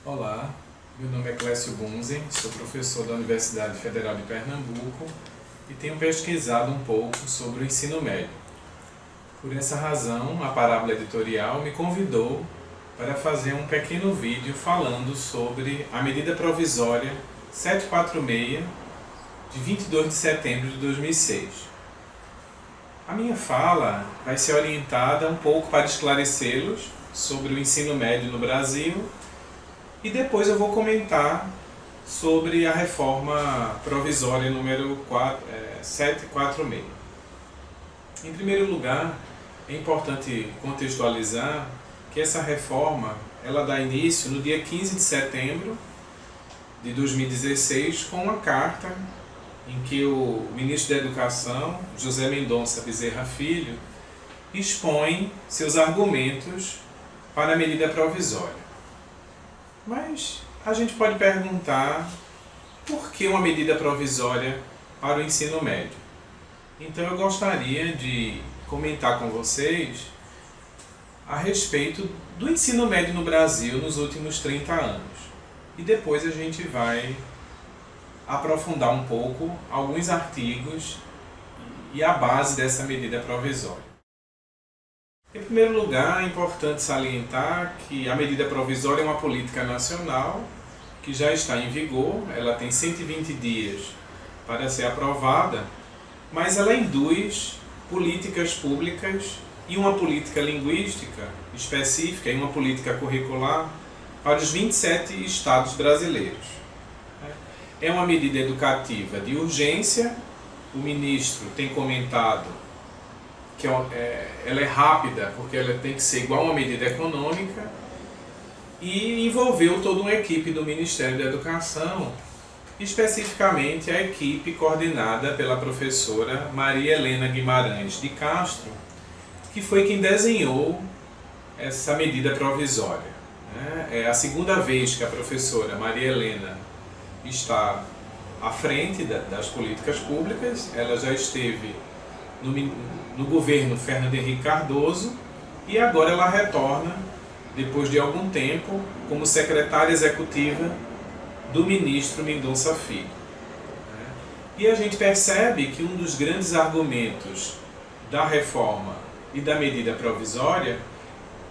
Olá, meu nome é Clécio Bunzen, sou professor da Universidade Federal de Pernambuco e tenho pesquisado um pouco sobre o ensino médio. Por essa razão, a Parábola Editorial me convidou para fazer um pequeno vídeo falando sobre a medida provisória 746 de 22 de setembro de 2006. A minha fala vai ser orientada um pouco para esclarecê-los sobre o ensino médio no Brasil e depois eu vou comentar sobre a reforma provisória número 746. Em primeiro lugar, é importante contextualizar que essa reforma ela dá início no dia 15 de setembro de 2016 com uma carta em que o ministro da Educação, José Mendonça Bezerra Filho, expõe seus argumentos para a medida provisória. Mas a gente pode perguntar por que uma medida provisória para o ensino médio? Então eu gostaria de comentar com vocês a respeito do ensino médio no Brasil nos últimos 30 anos. E depois a gente vai aprofundar um pouco alguns artigos e a base dessa medida provisória. Em primeiro lugar, é importante salientar que a medida provisória é uma política nacional que já está em vigor, ela tem 120 dias para ser aprovada, mas ela induz políticas públicas e uma política linguística específica e uma política curricular para os 27 estados brasileiros. É uma medida educativa de urgência, o ministro tem comentado que ela é rápida, porque ela tem que ser igual a uma medida econômica, e envolveu toda uma equipe do Ministério da Educação, especificamente a equipe coordenada pela professora Maria Helena Guimarães de Castro, que foi quem desenhou essa medida provisória. É a segunda vez que a professora Maria Helena está à frente das políticas públicas. Ela já esteve no governo Fernando Henrique Cardoso e agora ela retorna, depois de algum tempo, como secretária executiva do ministro Mendonça Filho. E a gente percebe que um dos grandes argumentos da reforma e da medida provisória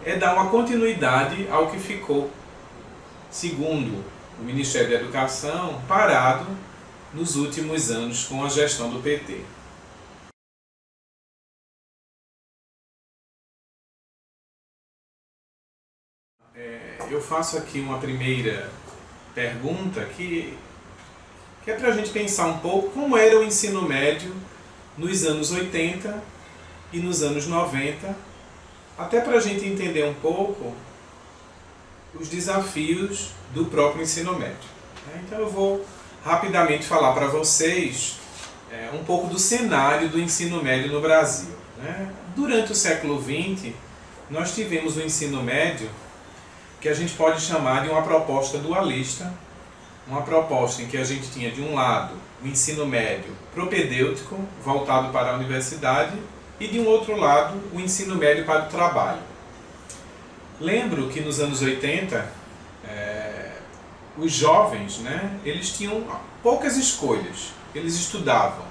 é dar uma continuidade ao que ficou, segundo o Ministério da Educação, parado nos últimos anos com a gestão do PT. Eu faço aqui uma primeira pergunta que é para a gente pensar um pouco como era o ensino médio nos anos 80 e nos anos 90, até para a gente entender um pouco os desafios do próprio ensino médio. Então eu vou rapidamente falar para vocês um pouco do cenário do ensino médio no Brasil. Durante o século XX, nós tivemos o ensino médio que a gente pode chamar de uma proposta dualista, uma proposta em que a gente tinha, de um lado, o ensino médio propedêutico, voltado para a universidade, e de um outro lado, o ensino médio para o trabalho. Lembro que nos anos 80, os jovens, eles tinham poucas escolhas. Eles estudavam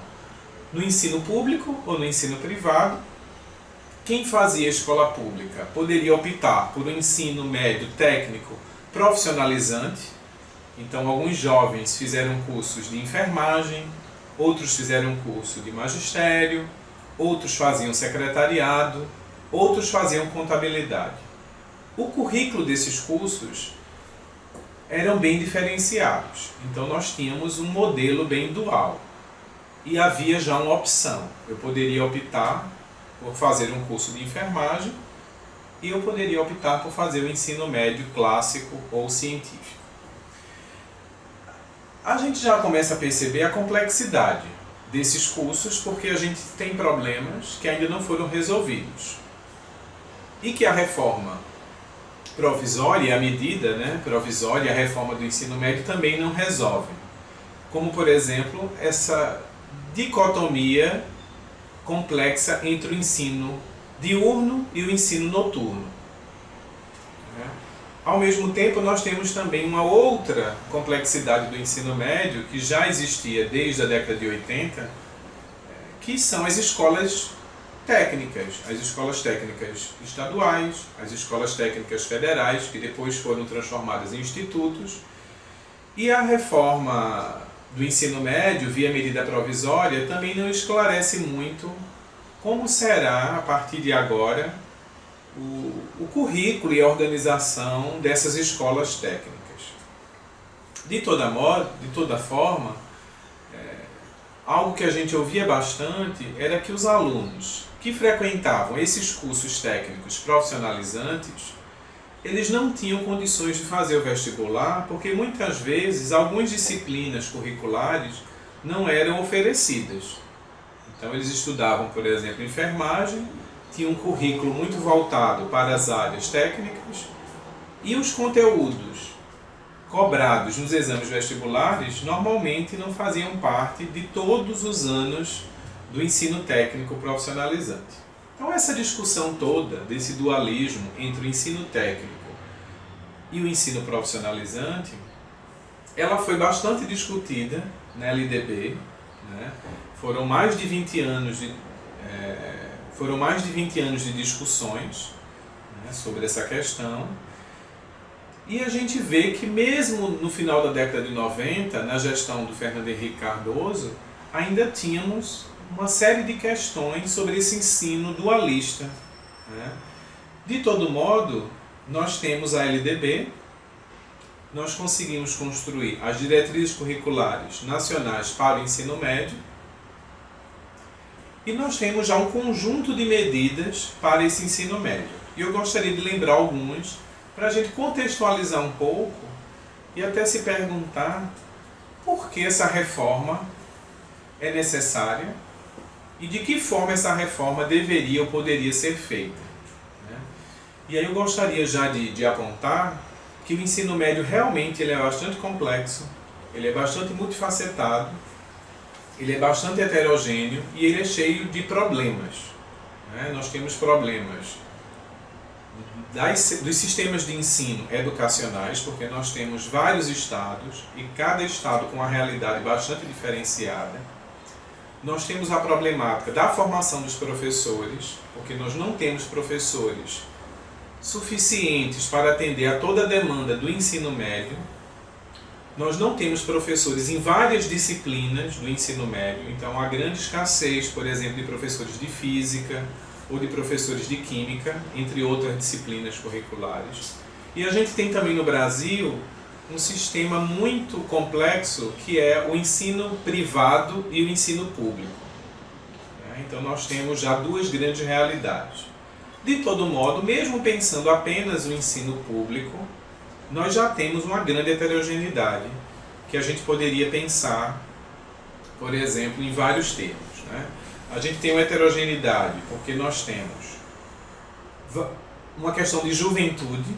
no ensino público ou no ensino privado. Quem fazia escola pública poderia optar por um ensino médio técnico profissionalizante. Então, alguns jovens fizeram cursos de enfermagem, outros fizeram curso de magistério, outros faziam secretariado, outros faziam contabilidade. O currículo desses cursos eram bem diferenciados. Então, nós tínhamos um modelo bem dual. E havia já uma opção. Eu poderia optar por fazer um curso de enfermagem e eu poderia optar por fazer o ensino médio clássico ou científico. A gente já começa a perceber a complexidade desses cursos porque a gente tem problemas que ainda não foram resolvidos e que a reforma provisória e a medida provisória e a reforma do ensino médio também não resolvem. Como, por exemplo, essa dicotomia complexa entre o ensino diurno e o ensino noturno. Ao mesmo tempo, nós temos também uma outra complexidade do ensino médio que já existia desde a década de 80, que são as escolas técnicas estaduais, as escolas técnicas federais, que depois foram transformadas em institutos, e a reforma do ensino médio, via medida provisória, também não esclarece muito como será, a partir de agora, o currículo e a organização dessas escolas técnicas. De toda forma, algo que a gente ouvia bastante era que os alunos que frequentavam esses cursos técnicos profissionalizantes, eles não tinham condições de fazer o vestibular, porque muitas vezes algumas disciplinas curriculares não eram oferecidas. Então eles estudavam, por exemplo, enfermagem, tinha um currículo muito voltado para as áreas técnicas e os conteúdos cobrados nos exames vestibulares normalmente não faziam parte de todos os anos do ensino técnico profissionalizante. Então essa discussão toda desse dualismo entre o ensino técnico e o ensino profissionalizante, ela foi bastante discutida na LDB, né? Foram mais de 20 anos de discussões, né, sobre essa questão, e a gente vê que mesmo no final da década de 90, na gestão do Fernando Henrique Cardoso, ainda tínhamos uma série de questões sobre esse ensino dualista, né? De todo modo, nós temos a LDB, nós conseguimos construir as diretrizes curriculares nacionais para o ensino médio, e nós temos já um conjunto de medidas para esse ensino médio. E eu gostaria de lembrar algumas para a gente contextualizar um pouco e até se perguntar por que essa reforma é necessária e de que forma essa reforma deveria ou poderia ser feita, né? E aí eu gostaria já de apontar que o ensino médio realmente ele é bastante complexo, ele é bastante multifacetado, ele é bastante heterogêneo e ele é cheio de problemas, né? Nós temos problemas dos sistemas de ensino educacionais, porque nós temos vários estados e cada estado com uma realidade bastante diferenciada. Nós temos a problemática da formação dos professores, porque nós não temos professores suficientes para atender a toda a demanda do ensino médio. Nós não temos professores em várias disciplinas do ensino médio, então há grande escassez, por exemplo, de professores de física ou de professores de química, entre outras disciplinas curriculares. E a gente tem também no Brasil um sistema muito complexo que é o ensino privado e o ensino público. Então nós temos já duas grandes realidades. De todo modo, mesmo pensando apenas no ensino público, nós já temos uma grande heterogeneidade que a gente poderia pensar, por exemplo, em vários termos, né? A gente tem uma heterogeneidade porque nós temos uma questão de juventude,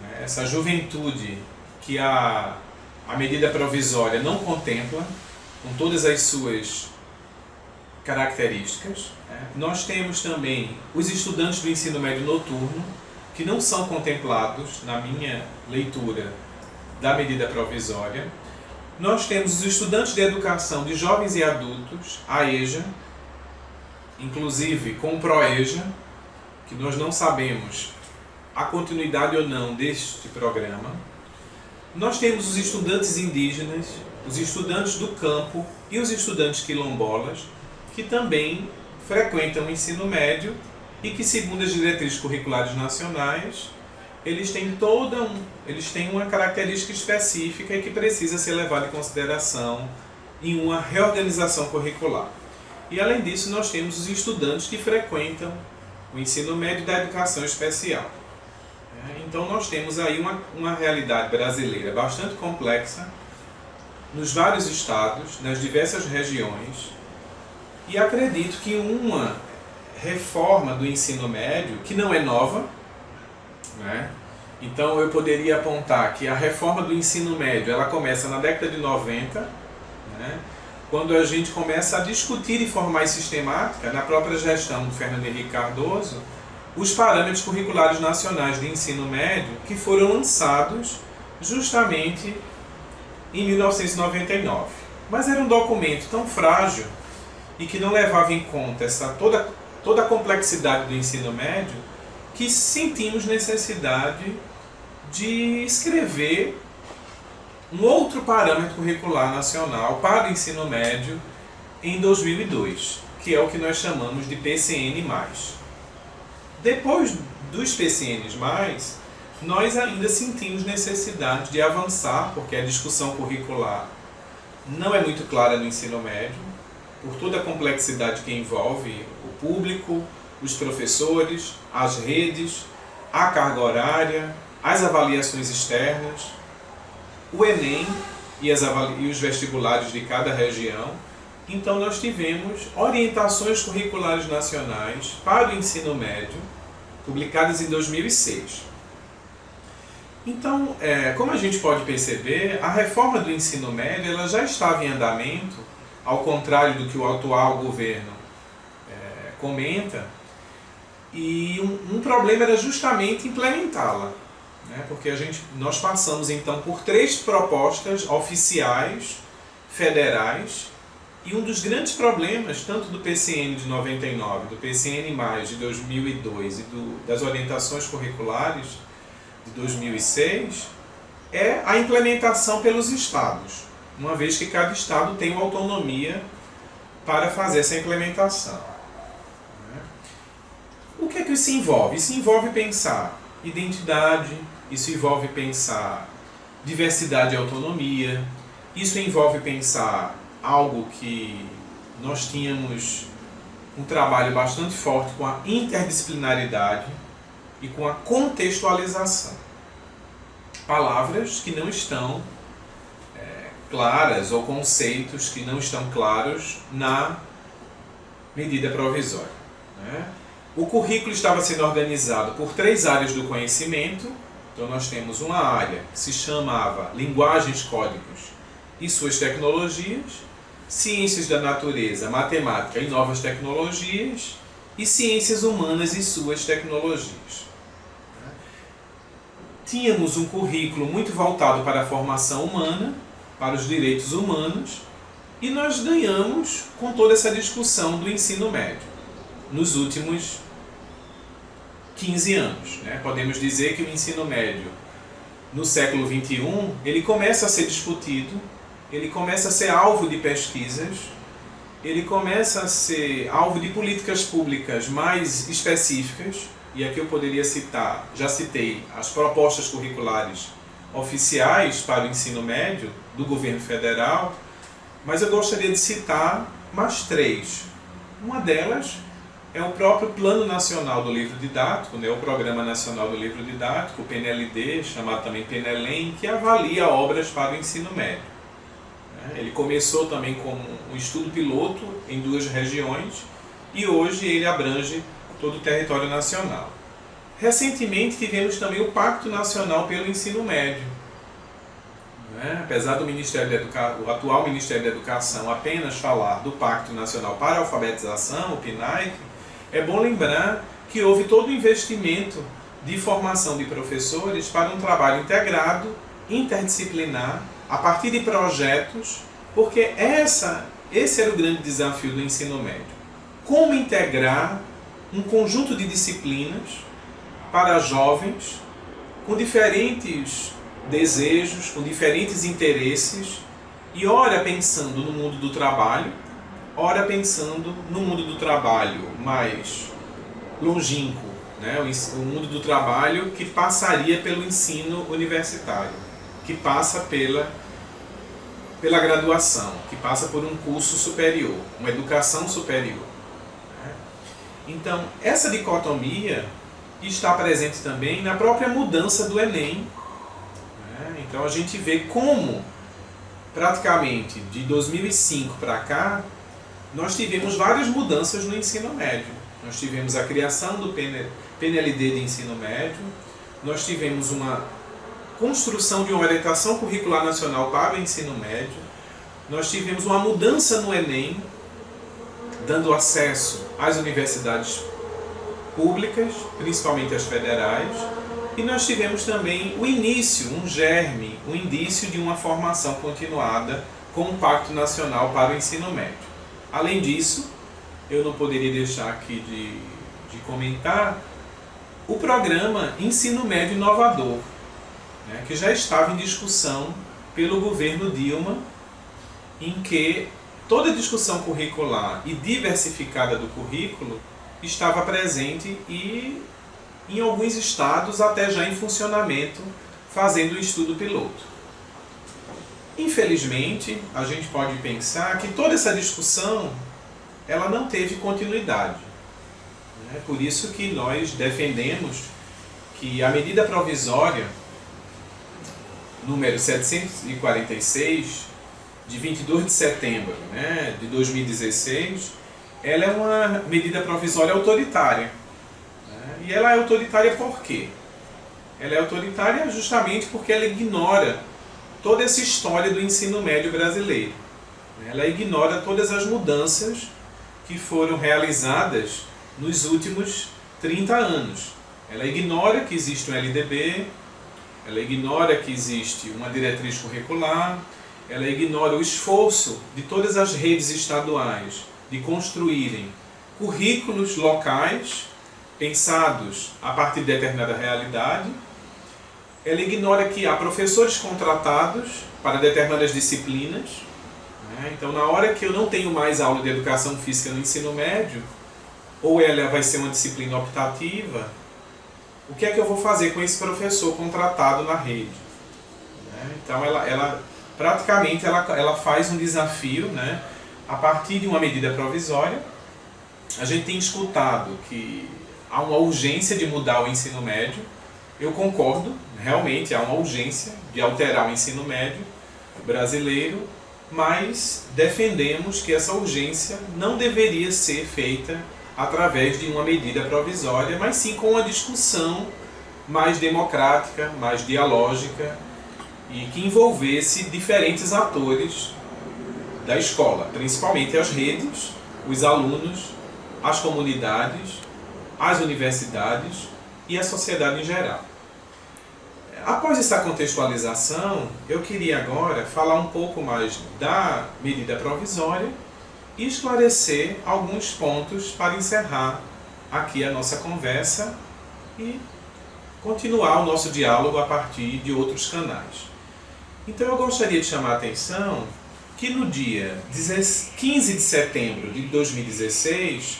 né? Essa juventude que a medida provisória não contempla, com todas as suas características, né? Nós temos também os estudantes do ensino médio noturno, que não são contemplados na minha leitura da medida provisória. Nós temos os estudantes de educação de jovens e adultos, a EJA, inclusive com o PROEJA, que nós não sabemos a continuidade ou não deste programa. Nós temos os estudantes indígenas, os estudantes do campo e os estudantes quilombolas, que também frequentam o ensino médio e que, segundo as diretrizes curriculares nacionais, eles têm uma característica específica e que precisa ser levada em consideração em uma reorganização curricular. E, além disso, nós temos os estudantes que frequentam o ensino médio da educação especial. Então, nós temos aí uma realidade brasileira bastante complexa, nos vários estados, nas diversas regiões, e acredito que uma reforma do ensino médio, que não é nova, né? Então eu poderia apontar que a reforma do ensino médio ela começa na década de 90, né? quando a gente começa a discutir de forma mais sistemática, na própria gestão do Fernando Henrique Cardoso, os parâmetros curriculares nacionais de ensino médio que foram lançados justamente em 1999. Mas era um documento tão frágil e que não levava em conta toda a complexidade do ensino médio que sentimos necessidade de escrever um outro parâmetro curricular nacional para o ensino médio em 2002, que é o que nós chamamos de PCN+. Depois dos PCNs+, nós ainda sentimos necessidade de avançar, porque a discussão curricular não é muito clara no ensino médio, por toda a complexidade que envolve o público, os professores, as redes, a carga horária, as avaliações externas, o Enem e os vestibulares de cada região. Então nós tivemos orientações curriculares nacionais para o ensino médio, publicadas em 2006. Então, como a gente pode perceber, a reforma do ensino médio ela já estava em andamento, ao contrário do que o atual governo comenta, e um problema era justamente implementá-la, né? Porque nós passamos então por 3 propostas oficiais, federais, e um dos grandes problemas, tanto do PCN de 99, do PCN+, de 2002 e das orientações curriculares de 2006, é a implementação pelos estados, uma vez que cada estado tem uma autonomia para fazer essa implementação. O que é que isso envolve? Isso envolve pensar identidade, isso envolve pensar diversidade e autonomia, isso envolve pensar algo que nós tínhamos um trabalho bastante forte com a interdisciplinaridade e com a contextualização. Palavras que não estão claras ou conceitos que não estão claros na medida provisória, né? O currículo estava sendo organizado por 3 áreas do conhecimento. Então nós temos uma área que se chamava Linguagens, Códigos e suas tecnologias, Ciências da Natureza, Matemática e novas tecnologias e Ciências Humanas e suas tecnologias. Tínhamos um currículo muito voltado para a formação humana, para os direitos humanos, e nós ganhamos com toda essa discussão do ensino médio nos últimos 15 anos. Né? Podemos dizer que o ensino médio no século XXI ele começa a ser discutido, ele começa a ser alvo de pesquisas, ele começa a ser alvo de políticas públicas mais específicas, e aqui eu poderia citar, já citei, as propostas curriculares oficiais para o ensino médio do governo federal, mas eu gostaria de citar mais 3. Uma delas é o próprio Plano Nacional do Livro Didático, né, o Programa Nacional do Livro Didático, o PNLD, chamado também PNELEM, que avalia obras para o ensino médio. Ele começou também como um estudo piloto em 2 regiões e hoje ele abrange todo o território nacional. Recentemente tivemos também o Pacto Nacional pelo Ensino Médio. Apesar do o atual Ministério da Educação apenas falar do Pacto Nacional para a Alfabetização, o PNAE, é bom lembrar que houve todo o investimento de formação de professores para um trabalho integrado, interdisciplinar, a partir de projetos, porque esse era o grande desafio do ensino médio. Como integrar um conjunto de disciplinas para jovens com diferentes desejos, com diferentes interesses, e ora pensando no mundo do trabalho, ora pensando no mundo do trabalho mais longínquo, né? O mundo do trabalho que passaria pelo ensino universitário, que passa pela graduação, que passa por um curso superior, uma educação superior. Então, essa dicotomia está presente também na própria mudança do Enem. Então, a gente vê como, praticamente, de 2005 para cá, nós tivemos várias mudanças no ensino médio. Nós tivemos a criação do PNLD de ensino médio, nós tivemos uma construção de uma orientação curricular nacional para o ensino médio, nós tivemos uma mudança no Enem, dando acesso às universidades públicas, principalmente as federais, e nós tivemos também o início, um germe, um indício de uma formação continuada com o Pacto Nacional para o Ensino Médio. Além disso, eu não poderia deixar aqui de comentar o programa Ensino Médio Inovador, né, que já estava em discussão pelo governo Dilma, em que toda a discussão curricular e diversificada do currículo estava presente e, em alguns estados, até já em funcionamento, fazendo o estudo piloto. Infelizmente, a gente pode pensar que toda essa discussão ela não teve continuidade. É por isso que nós defendemos que a medida provisória número 746, de 22 de setembro, né, de 2016, ela é uma medida provisória autoritária. Né? E ela é autoritária por quê? Ela é autoritária justamente porque ela ignora toda essa história do ensino médio brasileiro. Ela ignora todas as mudanças que foram realizadas nos últimos 30 anos. Ela ignora que existe um LDB, ela ignora que existe uma diretriz curricular, ela ignora o esforço de todas as redes estaduais de construírem currículos locais pensados a partir de determinada realidade. Ela ignora que há professores contratados para determinadas disciplinas. Então, na hora que eu não tenho mais aula de educação física no ensino médio, ou ela vai ser uma disciplina optativa, o que é que eu vou fazer com esse professor contratado na rede? Então, ela praticamente ela faz um desafio, né, a partir de uma medida provisória. A gente tem escutado que há uma urgência de mudar o ensino médio. Eu concordo, realmente há uma urgência de alterar o ensino médio brasileiro, mas defendemos que essa urgência não deveria ser feita através de uma medida provisória, mas sim com uma discussão mais democrática, mais dialógica e que envolvesse diferentes atores da escola, principalmente as redes, os alunos, as comunidades, as universidades e a sociedade em geral. Após essa contextualização, eu queria agora falar um pouco mais da medida provisória e esclarecer alguns pontos para encerrar aqui a nossa conversa e continuar o nosso diálogo a partir de outros canais. Então eu gostaria de chamar a atenção que no dia 15 de setembro de 2016,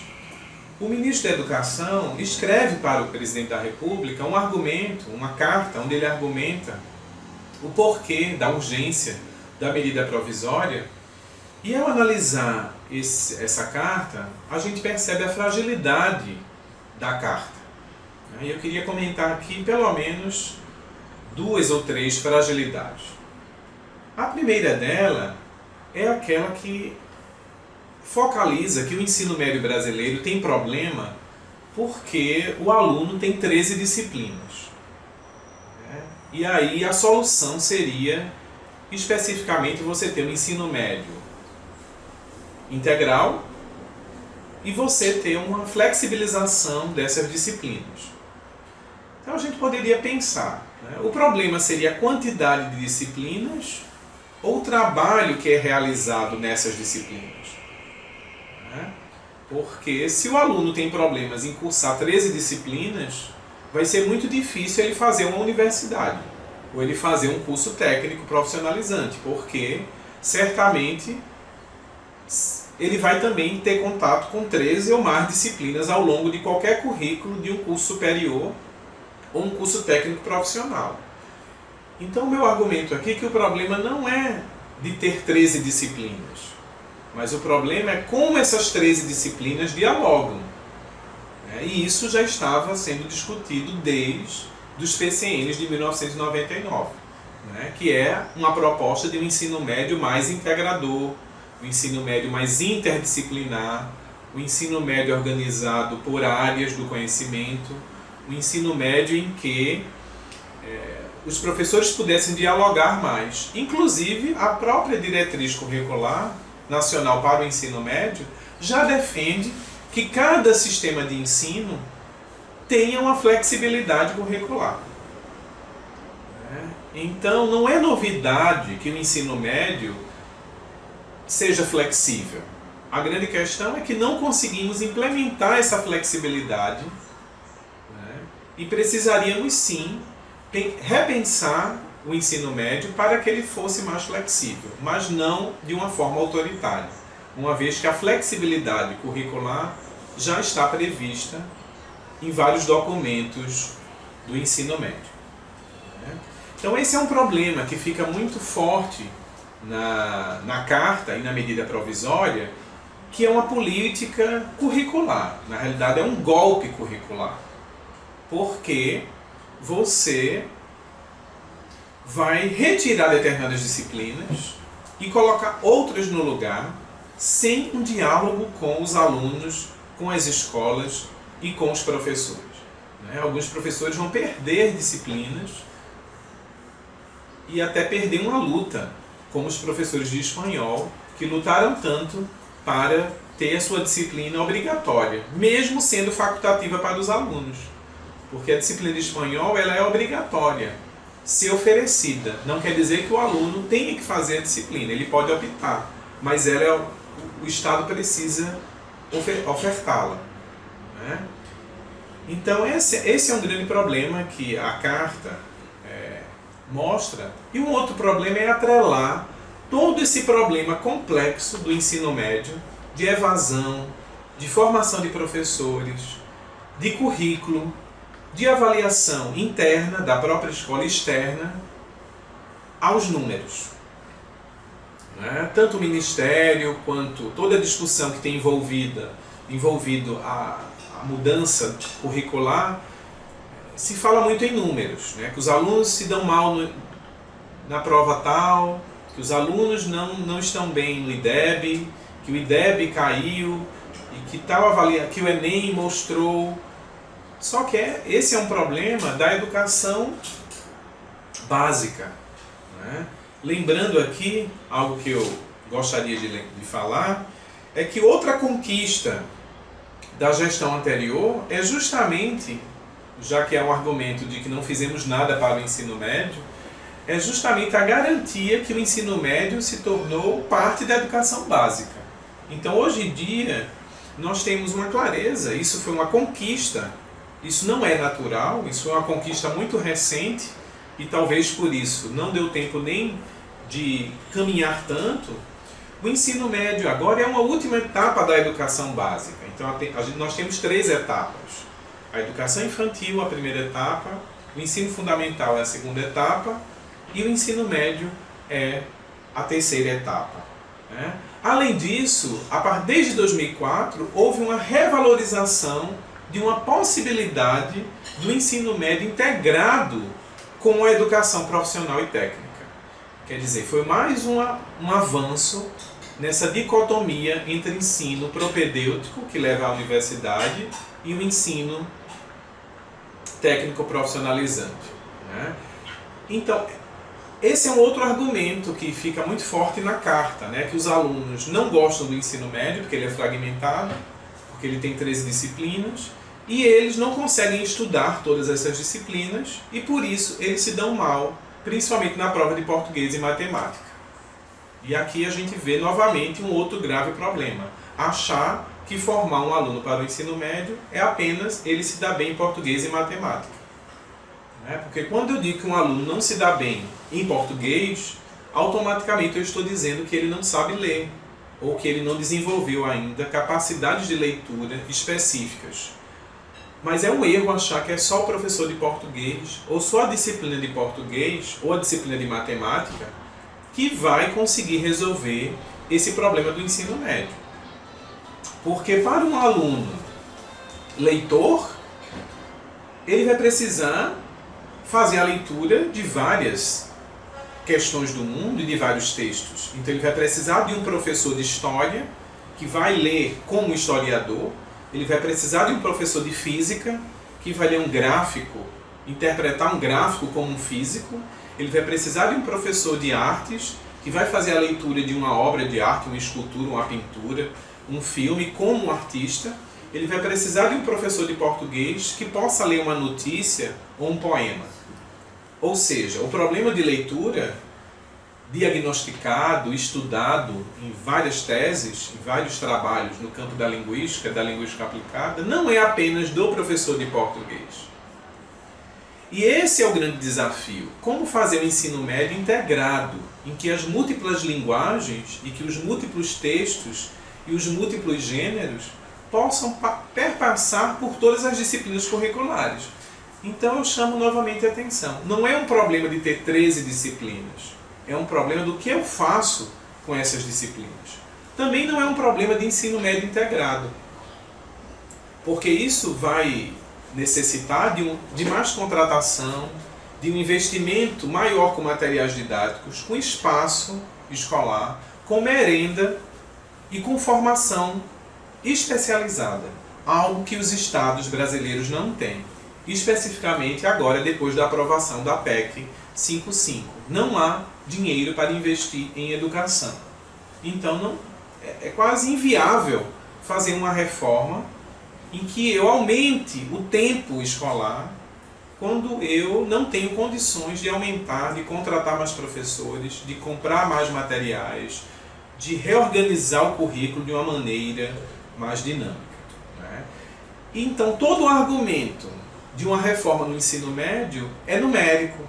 o ministro da Educação escreve para o presidente da República um argumento, uma carta, onde ele argumenta o porquê da urgência da medida provisória. E ao analisar essa carta, a gente percebe a fragilidade da carta. E eu queria comentar aqui pelo menos 2 ou 3 fragilidades. A primeira dela é aquela que focaliza que o ensino médio brasileiro tem problema porque o aluno tem 13 disciplinas. E aí a solução seria, especificamente, você ter um ensino médio integral e você ter uma flexibilização dessas disciplinas. Então a gente poderia pensar, né? O problema seria a quantidade de disciplinas ou o trabalho que é realizado nessas disciplinas. Porque se o aluno tem problemas em cursar 13 disciplinas, vai ser muito difícil ele fazer uma universidade ou ele fazer um curso técnico profissionalizante, porque certamente ele vai também ter contato com 13 ou mais disciplinas ao longo de qualquer currículo de um curso superior ou um curso técnico profissional. Então o meu argumento aqui é que o problema não é de ter 13 disciplinas, mas o problema é como essas 13 disciplinas dialogam. E isso já estava sendo discutido desde os PCNs de 1999, que é uma proposta de um ensino médio mais integrador, um ensino médio mais interdisciplinar, um ensino médio organizado por áreas do conhecimento, um ensino médio em que os professores pudessem dialogar mais. Inclusive, a própria diretriz curricular nacional para o ensino médio já defende que cada sistema de ensino tenha uma flexibilidade curricular. Então, não é novidade que o ensino médio seja flexível. A grande questão é que não conseguimos implementar essa flexibilidade, e precisaríamos sim repensar o ensino médio para que ele fosse mais flexível, mas não de uma forma autoritária, uma vez que a flexibilidade curricular já está prevista em vários documentos do ensino médio. Então esse é um problema que fica muito forte na carta e na medida provisória, que é uma política curricular. Na realidade é um golpe curricular, porque você vai retirar determinadas disciplinas e colocar outras no lugar, sem um diálogo com os alunos, com as escolas e com os professores. Alguns professores vão perder disciplinas e até perder uma luta, como os professores de espanhol, que lutaram tanto para ter a sua disciplina obrigatória, mesmo sendo facultativa para os alunos. Porque a disciplina de espanhol ela é obrigatória, ser oferecida. Não quer dizer que o aluno tenha que fazer a disciplina, ele pode optar, mas o Estado precisa ofertá-la. Então esse é um grande problema que a carta mostra. E um outro problema é atrelar todo esse problema complexo do ensino médio, de evasão, de formação de professores, de currículo, de avaliação interna da própria escola e externa, aos números. Tanto o Ministério quanto toda a discussão que tem envolvido a mudança curricular, se fala muito em números, que os alunos se dão mal na prova tal, que os alunos não estão bem no IDEB, que o IDEB caiu, e que o Enem mostrou. Só que esse é um problema da educação básica. Lembrando aqui, algo que eu gostaria de falar, é que outra conquista da gestão anterior é justamente, já que é um argumento de que não fizemos nada para o ensino médio, é justamente a garantia que o ensino médio se tornou parte da educação básica. Então, hoje em dia, nós temos uma clareza, isso foi uma conquista, isso não é natural, isso é uma conquista muito recente, e talvez por isso não deu tempo nem de caminhar tanto. O ensino médio agora é uma última etapa da educação básica. Então, nós temos 3 etapas. A educação infantil, a primeira etapa, o ensino fundamental é a segunda etapa, e o ensino médio é a terceira etapa. Além disso, desde 2004, houve uma revalorização de uma possibilidade do ensino médio integrado com a educação profissional e técnica. Quer dizer, foi mais um avanço nessa dicotomia entre ensino propedêutico, que leva à universidade, e o ensino técnico profissionalizante. Então, esse é um outro argumento que fica muito forte na carta, que os alunos não gostam do ensino médio, porque ele é fragmentado, porque ele tem 13 disciplinas, e eles não conseguem estudar todas essas disciplinas, e por isso eles se dão mal, principalmente na prova de português e matemática. E aqui a gente vê novamente um outro grave problema, achar que formar um aluno para o ensino médio é apenas ele se dar bem em português e matemática. Porque quando eu digo que um aluno não se dá bem em português, automaticamente eu estou dizendo que ele não sabe ler, ou que ele não desenvolveu ainda capacidades de leitura específicas. Mas é um erro achar que é só o professor de português, ou só a disciplina de português, ou a disciplina de matemática, que vai conseguir resolver esse problema do ensino médio. Porque para um aluno leitor, ele vai precisar fazer a leitura de várias questões do mundo e de vários textos. Então ele vai precisar de um professor de história que vai ler como historiador, ele vai precisar de um professor de física que vai ler um gráfico interpretar um gráfico como um físico, ele vai precisar de um professor de artes que vai fazer a leitura de uma obra de arte, uma escultura, uma pintura, um filme como um artista. Ele vai precisar de um professor de português que possa ler uma notícia ou um poema. Ou seja, o problema de leitura, diagnosticado, estudado em várias teses, em vários trabalhos no campo da linguística aplicada, não é apenas do professor de português. E esse é o grande desafio. Como fazer o ensino médio integrado, em que as múltiplas linguagens e que os múltiplos textos e os múltiplos gêneros possam perpassar por todas as disciplinas curriculares. Então eu chamo novamente a atenção. Não é um problema de ter 13 disciplinas. É um problema do que eu faço com essas disciplinas. Também não é um problema de ensino médio integrado. Porque isso vai necessitar de mais contratação, de um investimento maior com materiais didáticos, com espaço escolar, com merenda e com formação especializada. Algo que os estados brasileiros não têm. Especificamente agora, depois da aprovação da PEC 55. Não há dinheiro para investir em educação. Então é quase inviável fazer uma reforma em que eu aumente o tempo escolar quando eu não tenho condições de aumentar, de contratar mais professores, de comprar mais materiais, de reorganizar o currículo de uma maneira mais dinâmica. Né? Então, todo o argumento de uma reforma no ensino médio é numérico.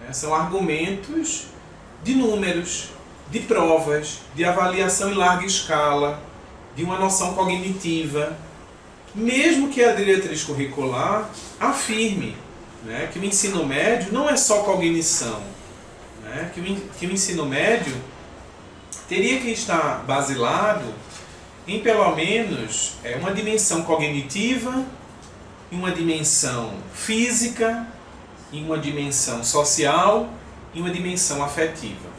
Né? São argumentos de números, de provas, de avaliação em larga escala, de uma noção cognitiva. Mesmo que a diretriz curricular afirme, né, que o ensino médio não é só cognição, né, que o ensino médio teria que estar basilado em pelo menos uma dimensão cognitiva, em uma dimensão física, em uma dimensão social e uma dimensão afetiva.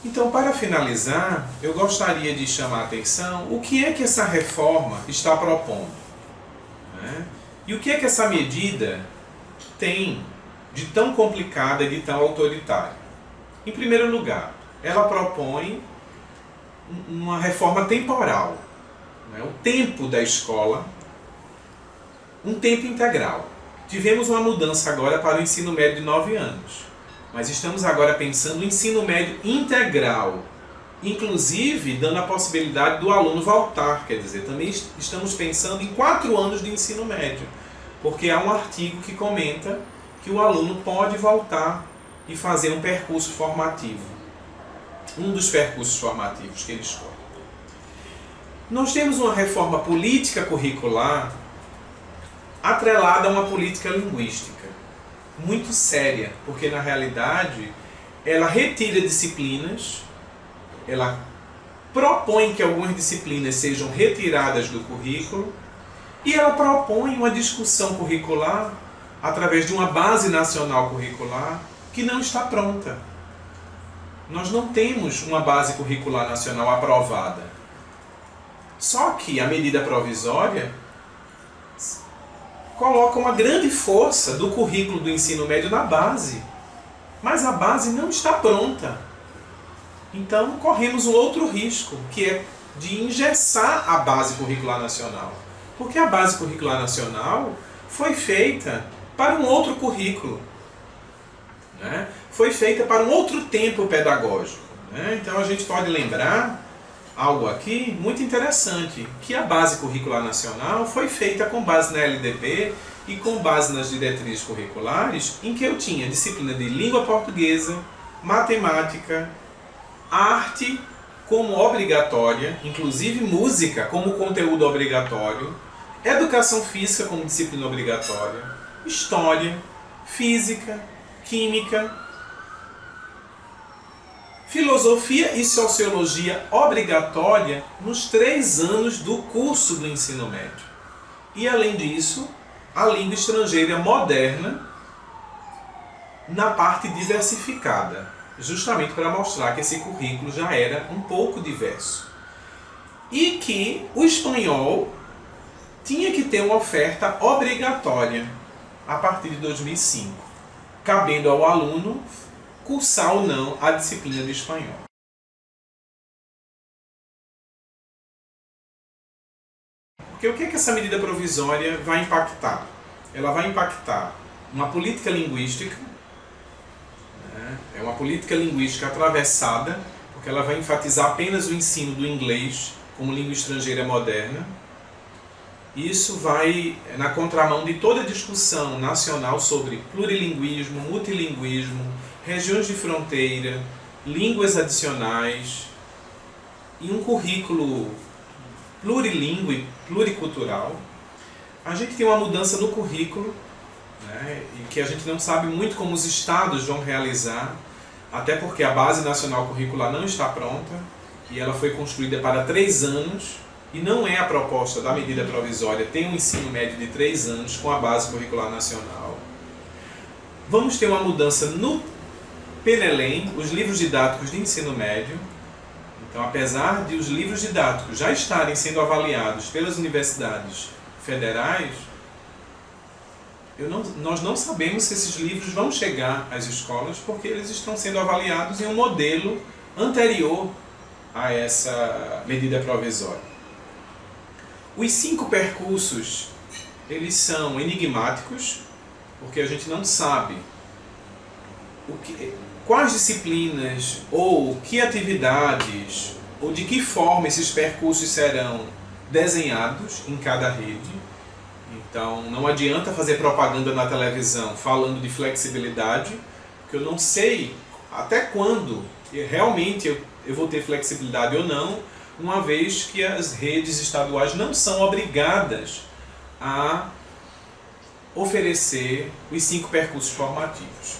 Então, para finalizar, eu gostaria de chamar a atenção o que é que essa reforma está propondo. Né? E o que é que essa medida tem de tão complicada e de tão autoritária. Em primeiro lugar, ela propõe uma reforma temporal. Né? O tempo da escola, um tempo integral. Tivemos uma mudança agora para o ensino médio de 9 anos. Mas estamos agora pensando no ensino médio integral, inclusive dando a possibilidade do aluno voltar, quer dizer, também estamos pensando em 4 anos de ensino médio, porque há um artigo que comenta que o aluno pode voltar e fazer um percurso formativo, um dos percursos formativos que ele escolhe. Nós temos uma reforma política curricular atrelada a uma política linguística, muito séria, porque na realidade ela retira disciplinas, ela propõe que algumas disciplinas sejam retiradas do currículo e ela propõe uma discussão curricular através de uma base nacional curricular que não está pronta. Nós não temos uma base curricular nacional aprovada. Só que a medida provisória coloca uma grande força do currículo do ensino médio na base. Mas a base não está pronta. Então corremos um outro risco, que é de engessar a base curricular nacional. Porque a base curricular nacional foi feita para um outro currículo. Né? Foi feita para um outro tempo pedagógico. Né? Então a gente pode lembrar algo aqui muito interessante, que a base curricular nacional foi feita com base na LDB e com base nas diretrizes curriculares, em que eu tinha disciplina de língua portuguesa, matemática, arte como obrigatória, inclusive música como conteúdo obrigatório, educação física como disciplina obrigatória, história, física, química, filosofia e sociologia obrigatória nos 3 anos do curso do ensino médio. E além disso, a língua estrangeira moderna na parte diversificada, justamente para mostrar que esse currículo já era um pouco diverso. E que o espanhol tinha que ter uma oferta obrigatória a partir de 2005, cabendo ao aluno cursar ou não a disciplina de espanhol. Porque o que é que essa medida provisória vai impactar? Ela vai impactar uma política linguística, né? É uma política linguística atravessada, porque ela vai enfatizar apenas o ensino do inglês como língua estrangeira moderna. Isso vai na contramão de toda a discussão nacional sobre plurilinguismo, multilinguismo, regiões de fronteira, línguas adicionais e um currículo plurilingüe, pluricultural. A gente tem uma mudança no currículo, né, e que a gente não sabe muito como os estados vão realizar, até porque a Base Nacional Curricular não está pronta e ela foi construída para 3 anos e não é a proposta da medida provisória ter um ensino médio de 3 anos com a Base Curricular Nacional. Vamos ter uma mudança no PNELEM, os livros didáticos de ensino médio. Então, apesar de os livros didáticos já estarem sendo avaliados pelas universidades federais, nós não sabemos se esses livros vão chegar às escolas, porque eles estão sendo avaliados em um modelo anterior a essa medida provisória. Os 5 percursos, eles são enigmáticos, porque a gente não sabe quais disciplinas ou que atividades ou de que forma esses percursos serão desenhados em cada rede. Então não adianta fazer propaganda na televisão falando de flexibilidade, porque eu não sei até quando realmente eu vou ter flexibilidade ou não, uma vez que as redes estaduais não são obrigadas a oferecer os 5 percursos formativos.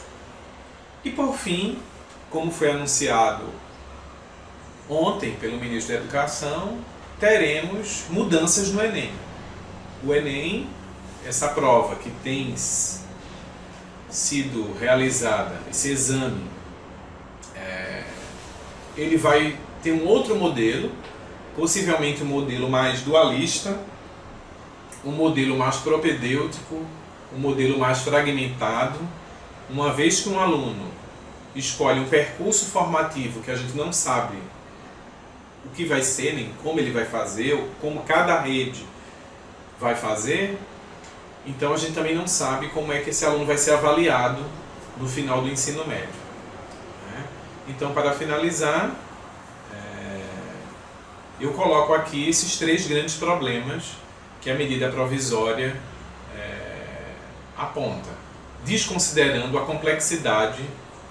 E por fim, como foi anunciado ontem pelo ministro da Educação, teremos mudanças no Enem. O Enem, essa prova que tem sido realizada, esse exame, ele vai ter um outro modelo, possivelmente um modelo mais dualista, um modelo mais propedêutico, um modelo mais fragmentado, uma vez que um aluno escolhe um percurso formativo que a gente não sabe o que vai ser, nem como ele vai fazer, ou como cada rede vai fazer, então a gente também não sabe como é que esse aluno vai ser avaliado no final do ensino médio. Então, para finalizar, eu coloco aqui esses 3 grandes problemas que a medida provisória aponta, desconsiderando a complexidade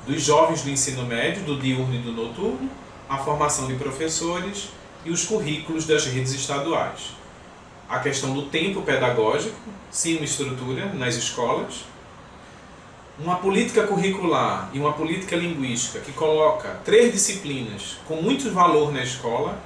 dos jovens do ensino médio, do diurno e do noturno, a formação de professores e os currículos das redes estaduais. A questão do tempo pedagógico, sem uma estrutura nas escolas, uma política curricular e uma política linguística que coloca 3 disciplinas com muito valor na escola,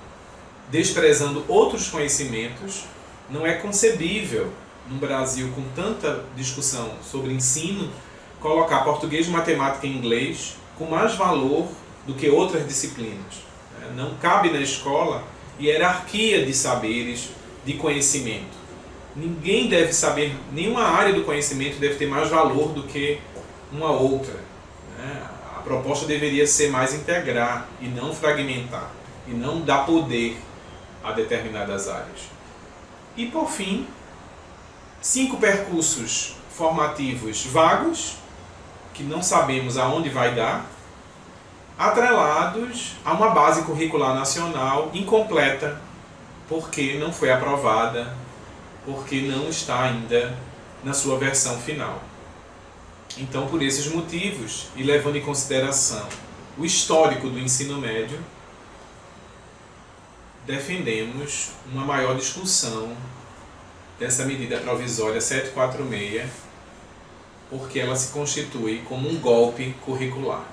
desprezando outros conhecimentos. Não é concebível, no Brasil, com tanta discussão sobre ensino, colocar português, matemática e inglês com mais valor do que outras disciplinas. Não cabe na escola hierarquia de saberes, de conhecimento. Ninguém deve saber, nenhuma área do conhecimento deve ter mais valor do que uma outra. A proposta deveria ser mais integrar e não fragmentar, e não dar poder a determinadas áreas. E por fim, 5 percursos formativos vagos, que não sabemos aonde vai dar, atrelados a uma base curricular nacional incompleta, porque não foi aprovada, porque não está ainda na sua versão final. Então, por esses motivos, e levando em consideração o histórico do ensino médio, defendemos uma maior discussão dessa medida provisória 746, porque ela se constitui como um golpe curricular.